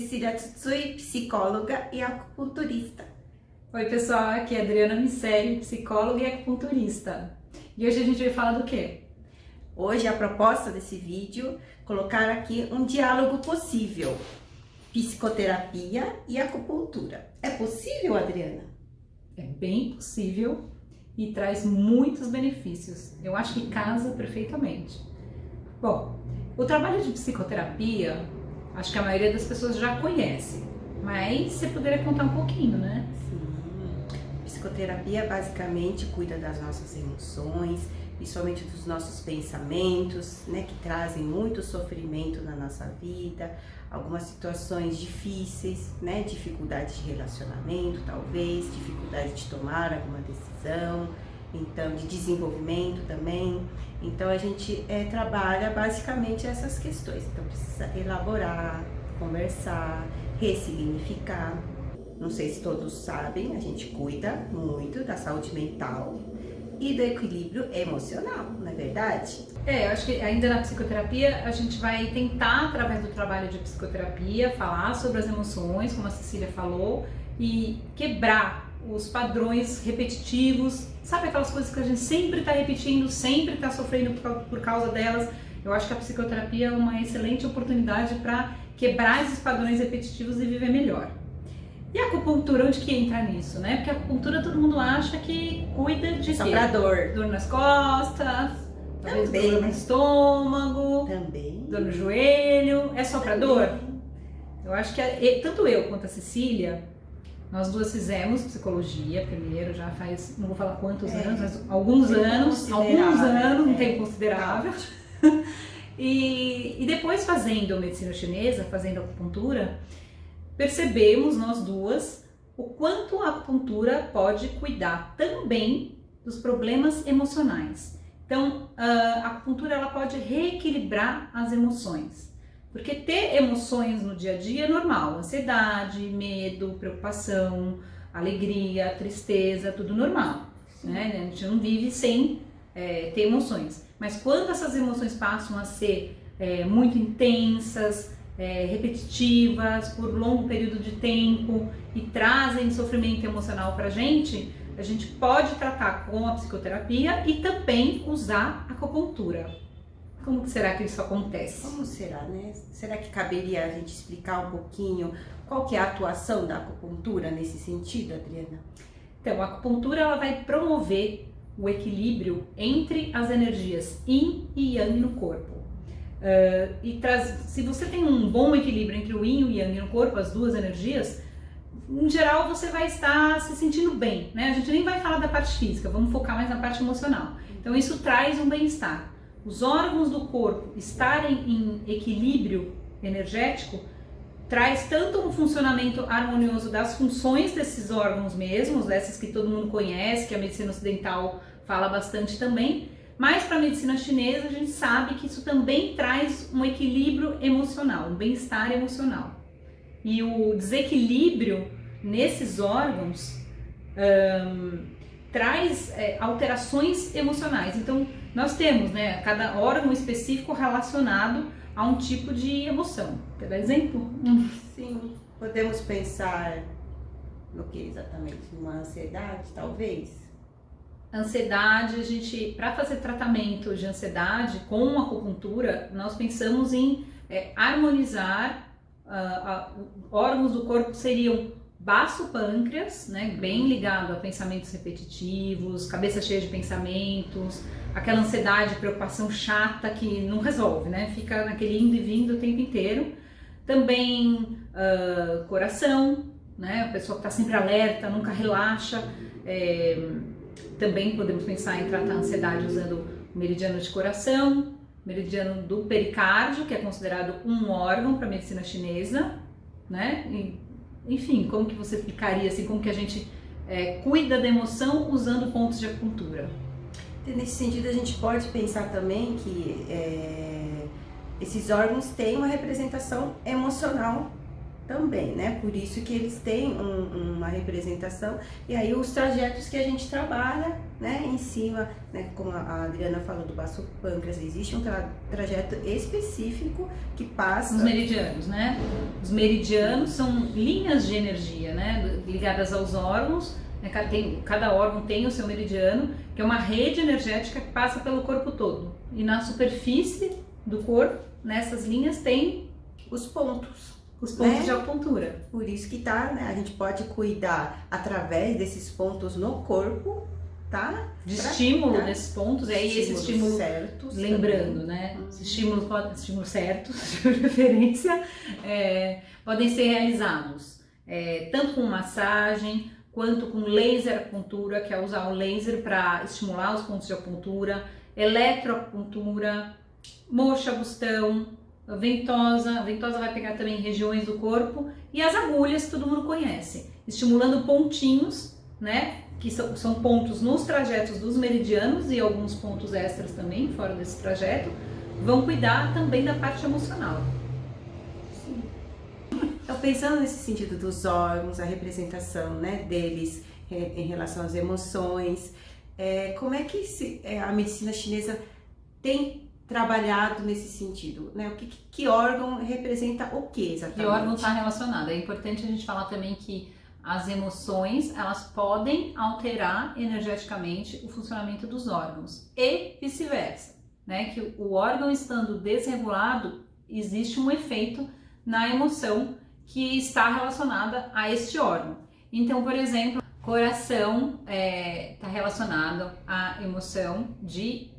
Cecília Tsutsui, psicóloga e acupunturista. Oi pessoal, aqui é Adriana Miceli, psicóloga e acupunturista. E hoje a gente vai falar do quê? Hoje a proposta desse vídeo é colocar aqui um diálogo possível. Psicoterapia e acupuntura. É possível, Adriana? É bem possível e traz muitos benefícios. Eu acho que casa perfeitamente. Bom, o trabalho de psicoterapia, acho que a maioria das pessoas já conhece, mas você poderia contar um pouquinho, né? Sim. Psicoterapia basicamente cuida das nossas emoções, principalmente dos nossos pensamentos, né, que trazem muito sofrimento na nossa vida, algumas situações difíceis, né, dificuldade de relacionamento, talvez, dificuldade de tomar alguma decisão, então de desenvolvimento também. Então a gente trabalha basicamente essas questões, então precisa elaborar, conversar, ressignificar. Não sei se todos sabem, a gente cuida muito da saúde mental e do equilíbrio emocional, não é verdade? Eu acho que ainda na psicoterapia a gente vai tentar, através do trabalho de psicoterapia, falar sobre as emoções, como a Cecília falou, e quebrar os padrões repetitivos, sabe aquelas coisas que a gente sempre está repetindo, sempre está sofrendo por causa delas. Eu acho que a psicoterapia é uma excelente oportunidade para quebrar esses padrões repetitivos e viver melhor. E a acupuntura, onde que entra nisso, né? Porque a acupuntura todo mundo acha que cuida de Só quê? pra dor. Dor nas costas, talvez Também, dor né? no estômago, Também. dor no joelho. É só pra Também. dor? Eu acho que tanto eu quanto a Cecília, nós duas fizemos psicologia primeiro, já faz, não vou falar quantos anos, mas alguns anos, um tempo considerável. E depois fazendo medicina chinesa, fazendo acupuntura, percebemos nós duas o quanto a acupuntura pode cuidar também dos problemas emocionais. Então, a acupuntura ela pode reequilibrar as emoções, porque ter emoções no dia a dia é normal, ansiedade, medo, preocupação, alegria, tristeza, tudo normal, né? A gente não vive sem ter emoções, mas quando essas emoções passam a ser muito intensas, repetitivas, por longo período de tempo e trazem sofrimento emocional pra gente, a gente pode tratar com a psicoterapia e também usar a acupuntura. Como que será que isso acontece? Como será, né? Será que caberia a gente explicar um pouquinho qual que é a atuação da acupuntura nesse sentido, Adriana? Então, a acupuntura ela vai promover o equilíbrio entre as energias Yin e Yang no corpo. Se você tem um bom equilíbrio entre o Yin e o Yang no corpo, as duas energias, em geral você vai estar se sentindo bem, né? A gente nem vai falar da parte física, vamos focar mais na parte emocional. Então isso traz um bem-estar. Os órgãos do corpo estarem em equilíbrio energético traz tanto um funcionamento harmonioso das funções desses órgãos mesmos, dessas que todo mundo conhece, que a medicina ocidental fala bastante também, mas para a medicina chinesa a gente sabe que isso também traz um equilíbrio emocional, um bem-estar emocional. E o desequilíbrio nesses órgãos traz alterações emocionais. Então nós temos, né, cada órgão específico relacionado a um tipo de emoção. Quer dar exemplo? Sim, podemos pensar no que exatamente? Numa ansiedade, talvez? Ansiedade, para fazer tratamento de ansiedade com acupuntura, nós pensamos em harmonizar órgãos do corpo, seriam baço pâncreas, né, bem ligado a pensamentos repetitivos, cabeça cheia de pensamentos, aquela ansiedade, preocupação chata que não resolve, né, fica naquele indo e vindo o tempo inteiro. Também coração, né, a pessoa que está sempre alerta, nunca relaxa. Também podemos pensar em tratar a ansiedade usando o meridiano de coração, meridiano do pericárdio, que é considerado um órgão para a medicina chinesa, né? Enfim, como que você explicaria assim, como que a gente cuida da emoção usando pontos de acupuntura? Nesse sentido, a gente pode pensar também que esses órgãos têm uma representação emocional também, né? Por isso que eles têm uma representação, e aí os trajetos que a gente trabalha, né, em cima, né, como a Adriana falou do baço pâncreas, existe um trajeto específico que passa... Os meridianos, né? Os meridianos são linhas de energia, né, ligadas aos órgãos, né? Cada órgão tem o seu meridiano, que é uma rede energética que passa pelo corpo todo. E na superfície do corpo, nessas linhas, tem os pontos. Os pontos, né? De acupuntura. Por isso que tá, né? A gente pode cuidar através desses pontos no corpo, tá? De estímulo desses pontos, e aí esse estímulo certos, lembrando, também. né? Esses estímulos certos, de preferência, podem ser realizados tanto com massagem, quanto com laser acupuntura, que é usar o laser para estimular os pontos de acupuntura, eletroacupuntura, moxa-bustão, ventosa. A ventosa vai pegar também regiões do corpo, e as agulhas que todo mundo conhece, estimulando pontinhos, né? Que são pontos nos trajetos dos meridianos e alguns pontos extras também, fora desse trajeto, vão cuidar também da parte emocional. Sim. Então, pensando nesse sentido dos órgãos, a representação, né, deles em relação às emoções, como é que a medicina chinesa tem trabalhado nesse sentido, né? Que órgão representa o que exatamente? Que órgão está relacionado? É importante a gente falar também que as emoções, elas podem alterar energeticamente o funcionamento dos órgãos e vice-versa, né? Que o órgão estando desregulado, existe um efeito na emoção que está relacionada a este órgão. Então, por exemplo, coração está relacionado à emoção de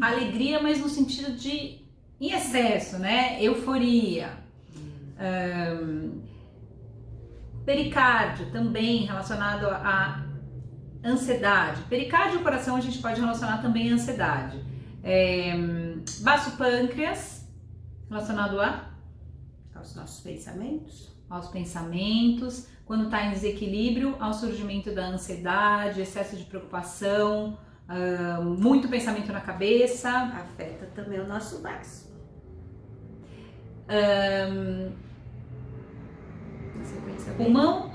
alegria, mas no sentido de em excesso, né? Euforia. Pericárdio também relacionado à ansiedade. Pericárdio e coração a gente pode relacionar também à ansiedade. Baço pâncreas relacionado aos nossos pensamentos. Aos pensamentos. Quando está em desequilíbrio, ao surgimento da ansiedade, excesso de preocupação, muito pensamento na cabeça. Afeta também o nosso baço. Pulmão.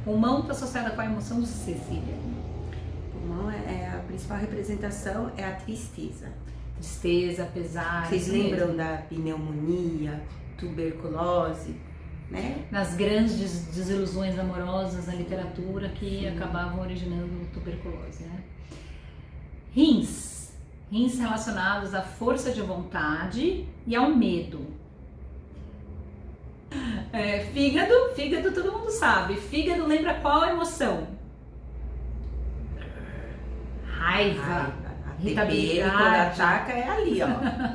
Pulmão está associada com a emoção de Cecília. Pulmão a principal representação é a tristeza. Tristeza, pesar. Vocês lembram da pneumonia, tuberculose, né? Nas grandes desilusões amorosas na literatura que acabavam originando tuberculose, né? Rins relacionados à força de vontade e ao medo. Fígado todo mundo sabe. Fígado lembra qual emoção? Raiva. Irritabilidade. Quando ataca é ali, ó.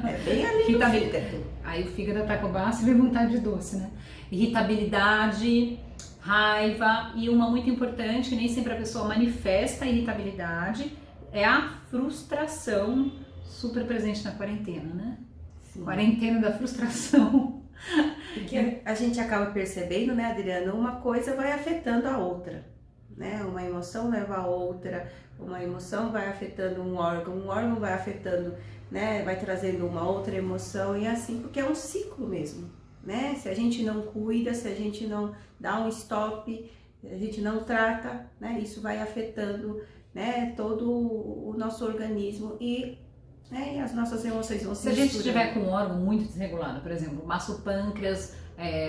É bem ali no fígado. Aí o fígado ataca o baço e vem vontade de doce, né? Irritabilidade, raiva, e uma muito importante, que nem sempre a pessoa manifesta a irritabilidade, é a frustração, super presente na quarentena, né? Sim. Quarentena da frustração. Porque a gente acaba percebendo, né, Adriana, uma coisa vai afetando a outra, né? Uma emoção leva a outra, uma emoção vai afetando um órgão vai afetando, né, vai trazendo uma outra emoção, e assim, porque é um ciclo mesmo, né? Se a gente não cuida, se a gente não dá um stop, se a gente não trata, né, isso vai afetando, né, todo o nosso organismo e as nossas emoções vão se misturando. Se a gente estiver com um órgão muito desregulado, por exemplo, baço pâncreas,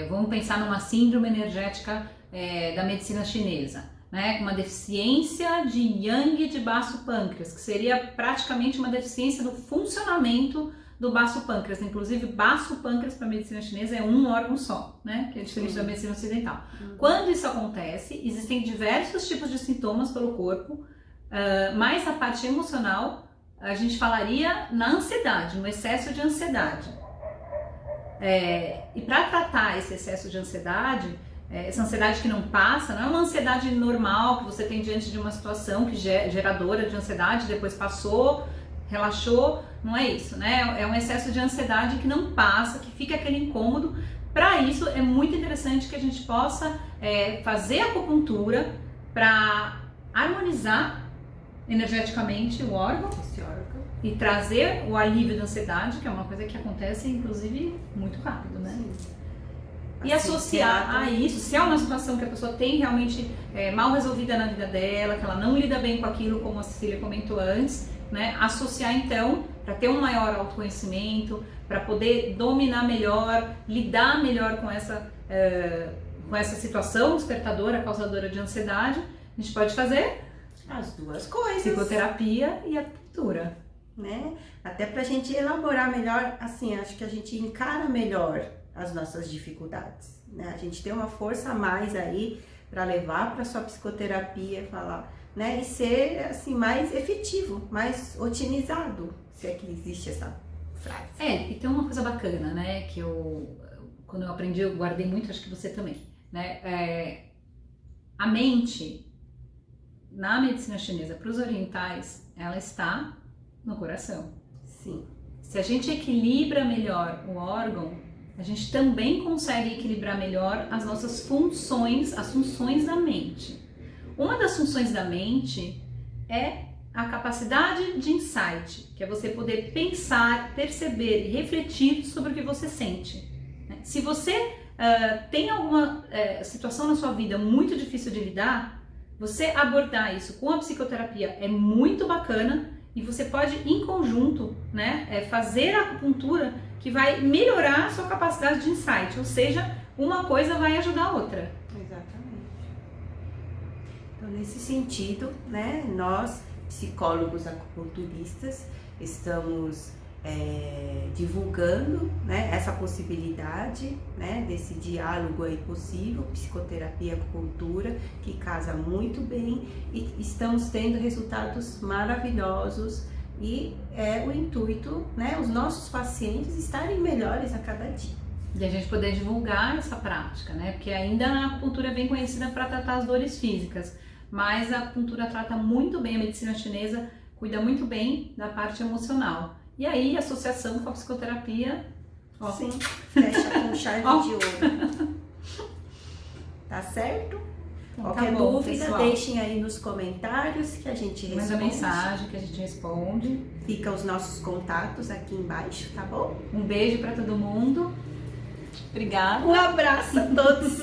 vamos pensar numa síndrome energética da medicina chinesa, né, com uma deficiência de yang de baço pâncreas, que seria praticamente uma deficiência do funcionamento do baço pâncreas. Inclusive, baço pâncreas para a medicina chinesa é um órgão só, né, que é diferente da medicina ocidental. Quando isso acontece, existem diversos tipos de sintomas pelo corpo, mas a parte emocional a gente falaria na ansiedade, no excesso de ansiedade. E para tratar esse excesso de ansiedade, essa ansiedade que não passa, não é uma ansiedade normal que você tem diante de uma situação que geradora de ansiedade, depois passou, relaxou, não é isso, né? É um excesso de ansiedade que não passa, que fica aquele incômodo. Para isso é muito interessante que a gente possa fazer acupuntura para harmonizar energeticamente o órgão esse órgão. e trazer o alívio da ansiedade, que é uma coisa que acontece, inclusive, muito rápido, né? Sim. E Assim, associar a isso, se é uma situação que a pessoa tem realmente mal resolvida na vida dela, que ela não lida bem com aquilo, como a Cecília comentou antes, né? Associar então, para ter um maior autoconhecimento, para poder dominar melhor, lidar melhor com essa situação despertadora, causadora de ansiedade, a gente pode fazer as duas coisas. Psicoterapia e acupuntura. Né? Até pra gente elaborar melhor, assim, acho que a gente encara melhor as nossas dificuldades, né? A gente tem uma força a mais aí para levar para sua psicoterapia, falar, né? E ser assim mais efetivo, mais otimizado, se é que existe essa frase. E tem uma coisa bacana, né? Que quando eu aprendi, eu guardei muito, acho que você também, né? A mente na medicina chinesa para os orientais, ela está no coração. Sim. Se a gente equilibra melhor o órgão, a gente também consegue equilibrar melhor as nossas funções, as funções da mente. Uma das funções da mente é a capacidade de insight, que é você poder pensar, perceber e refletir sobre o que você sente. Se você tem alguma situação na sua vida muito difícil de lidar, você abordar isso com a psicoterapia é muito bacana e você pode, em conjunto, né, fazer a acupuntura que vai melhorar a sua capacidade de insight, ou seja, uma coisa vai ajudar a outra. Exatamente. Então, nesse sentido, né, nós, psicólogos acupunturistas, estamos divulgando, né, essa possibilidade, né, desse diálogo aí possível, psicoterapia e acupuntura, que casa muito bem e estamos tendo resultados maravilhosos e é o intuito, né, os nossos pacientes estarem melhores a cada dia. E a gente poder divulgar essa prática, né, porque ainda a acupuntura é bem conhecida para tratar as dores físicas, mas a acupuntura trata muito bem, a medicina chinesa cuida muito bem da parte emocional. E aí, a associação com a psicoterapia, ó. Sim, fecha com chave de ouro. Tá certo? Então, qualquer tá bom, dúvida, pessoal. deixem aí nos comentários que a gente responde. Manda mensagem que a gente responde. Fica os nossos contatos aqui embaixo, tá bom? Um beijo para todo mundo. Obrigada. Um abraço a todos.